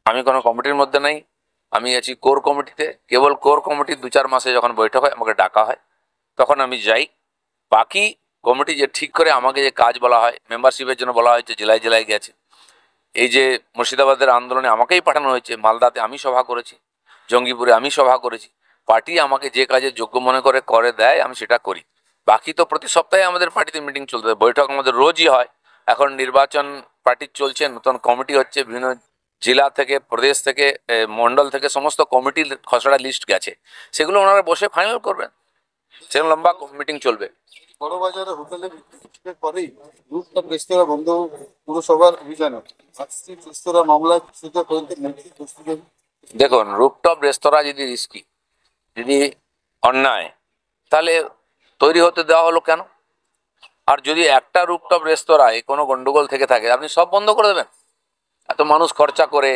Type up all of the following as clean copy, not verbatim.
আমি কোনো কমিটির মধ্যে নাই, আমি আছি কোর কমিটিতে। কেবল কোর কমিটির 2-4 মাসে যখন বৈঠক হয় আমাকে ডাকা হয়, তখন আমি যাই। বাকি কমিটি যে ঠিক করে আমাকে যে কাজ বলা হয়, মেম্বারশিপের জন্য বলা হয়েছে, জেলায় জেলায় গেছে। এই যে মুর্শিদাবাদের আন্দোলনে আমাকেই পাঠানো হয়েছে, মালদাতে আমি সভা করেছি, জঙ্গিপুরে আমি সভা করেছি। পার্টি আমাকে যে কাজে যোগ্য মনে করে দেয় আমি সেটা করি। বাকি তো প্রতি সপ্তাহে আমাদের পার্টিতে মিটিং চলতে থাকে, বৈঠক আমাদের রোজই হয়। এখন নির্বাচন পার্টির চলছে, নতুন কমিটি হচ্ছে, বিভিন্ন জেলা থেকে, প্রদেশ থেকে, মন্ডল থেকে সমস্ত কমিটির খসড়া লিস্ট গেছে, সেগুলো ওনারা বসে ফাইনাল করবেন। সেরকম লম্বা মিটিং চলবে। বড়বাজারে হোটেলে বিক্রির পরেই রুফটপ রেস্তোরাঁ বন্ধ পুরসভার অভিযানে রেস্তোরাঁ মামলায় দেখুন, রুফটপ রেস্তোরাঁ যদি রিস্কি, যদি অন্যায়, তাহলে তৈরি হতে দেওয়া হলো কেন? আর যদি একটা রুফটপ রেস্তোরাঁয় কোনো গন্ডগোল থেকে থাকে, আপনি সব বন্ধ করে দেবেন? এত মানুষ খরচা করে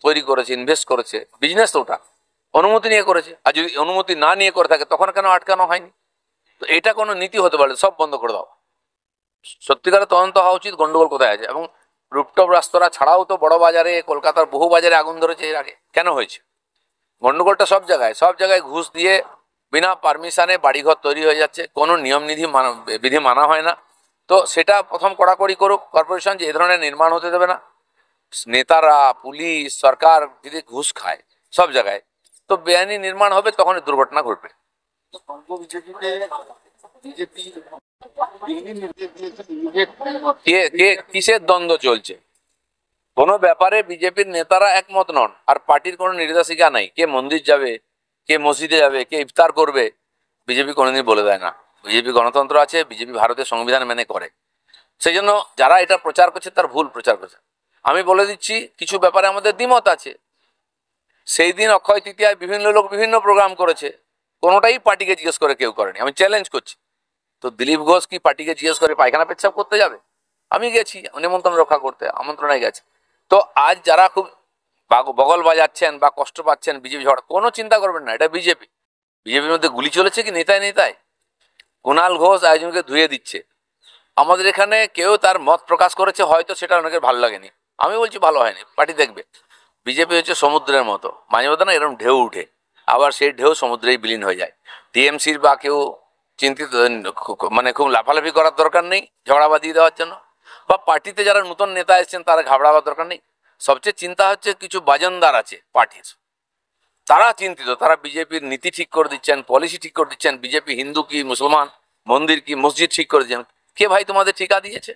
তৈরি করেছে, ইনভেস্ট করেছে, বিজনেস তো ওটা অনুমতি নিয়ে করেছে। আর যদি অনুমতি না নিয়ে করে থাকে তখন কেন আটকানো হয়নি? তো এটা কোনো নীতি হতে পারে? সব বন্ধ করে দাও। সত্যিকারের তদন্ত হওয়া উচিত গন্ডগোল কোথায় আছে। এবং রুফটপ রেস্তোরাঁ ছাড়াও তো বড় বাজারে, কলকাতার বহু বাজারে আগুন ধরেছে এর আগে, কেন হয়েছে? গন্ডগোলটা সব জায়গায়, সব জায়গায় ঘুষ দিয়ে বিনা পারমিশনে বাড়িঘর তৈরি হয়ে যাচ্ছে, কোনো নিয়ম বিধি মানা হয় না। তো সেটা প্রথম কড়াকড়ি করুক কর্পোরেশন, যে এ ধরনের নির্মাণ হতে দেবে না। নেতারা, পুলিশ, সরকার যদি ঘুষ খায় সব জায়গায়, তো বেআইনি নির্মাণ হবে, তখন দুর্ঘটনা ঘটবে। কিসের দ্বন্দ্ব চলছে? কোনো ব্যাপারে বিজেপির নেতারা একমত নন, আর পার্টির কোনো নির্দেশিকা নাই। কে মন্দির যাবে, কে মসজিদে যাবে, কে ইফতার করবে, বিজেপি কোনোদিন বলে দেয় না। বিজেপি গণতন্ত্র আছে, বিজেপি ভারতের সংবিধান মেনে করে। সেই জন্য যারা এটা প্রচার করছে তার ভুল প্রচার করছে। আমি বলে দিচ্ছি, কিছু ব্যাপারে আমাদের দ্বিমত আছে। সেই দিন অক্ষয় তৃতীয়ায় বিভিন্ন লোক বিভিন্ন প্রোগ্রাম করেছে, কোনোটাই পার্টিকে জিজ্ঞেস করে কেউ করেনি। আমি চ্যালেঞ্জ করছি। তো দিলীপ ঘোষ কি পার্টিকে জিজ্ঞেস করে পায়খানা পেচ্ছাপ করতে যাবে? আমি গেছি নিমন্ত্রণ রক্ষা করতে, আমন্ত্রণে গেছে। তো আজ যারা খুব বগল বাজাচ্ছেন বা কষ্ট পাচ্ছেন বিজেপি ঝড়, কোনো চিন্তা করবেন না, এটা বিজেপি। বিজেপির মধ্যে গুলি চলেছে কি নেতায় নেতায়? কুণাল ঘোষ একজনকে ধুয়ে দিচ্ছে। আমাদের এখানে কেউ তার মত প্রকাশ করেছে, হয়তো সেটা অনেকের ভালো লাগেনি। আমি বলছি ভালো হয়নি, পার্টি দেখবে। বিজেপি হচ্ছে সমুদ্রের মতো, মাঝে মধ্যে না এরকম ঢেউ উঠে, আবার সেই ঢেউ সমুদ্রেই বিলীন হয়ে যায়। টিএমসির বা কেউ চিন্তিত, মানে খুব লাফালাফি করার দরকার নেই ঝগড়াবাজি দেওয়ার জন্য, বা পার্টিতে যারা নতুন নেতা এসেছেন তারা ঘাবড়াবার দরকার নেই। সবচেয়ে চিন্তা হচ্ছে কিছু বাজনদার আছে পার্টির, তারা চিন্তিত। তারা বিজেপির নীতি ঠিক করে দিচ্ছেন, পলিসি ঠিক করে দিচ্ছেন, বিজেপি হিন্দু কি মুসলমান, মন্দির কি মসজিদ ঠিক করে দিচ্ছেন। কে ভাই তোমাদের ঠিকা দিয়েছে?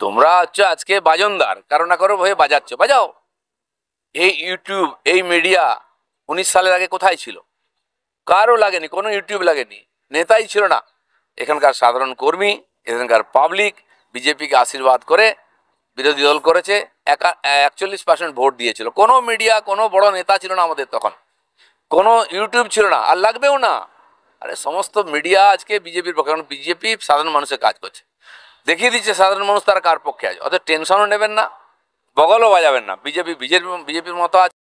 তোমরা হচ্ছে আজকে বাজনদার, কারো না কারো হয়ে বাজাচ্ছ, বাজাও। এই ইউটিউব, এই মিডিয়া 19 সালের আগে কোথায় ছিল? কারও লাগেনি, কোনো ইউটিউব লাগেনি, নেতাই ছিল না। এখানকার সাধারণ কর্মী, এখানকার পাবলিক বিজেপিকে আশীর্বাদ করে বিরোধী দল করেছে, 41% ভোট দিয়েছিল। কোনো মিডিয়া, কোনো বড় নেতা ছিল না আমাদের তখন, কোনো ইউটিউব ছিল না, আর লাগবেও না। আরে সমস্ত মিডিয়া আজকে বিজেপির পক্ষে, কারণ বিজেপি সাধারণ মানুষের কাজ করছে, দেখিয়ে দিচ্ছে সাধারণ মানুষ তারা কার পক্ষে আছে। অত টেনশনও নেবেন না, বগলও বাজাবেন না। বিজেপির মতো আছে।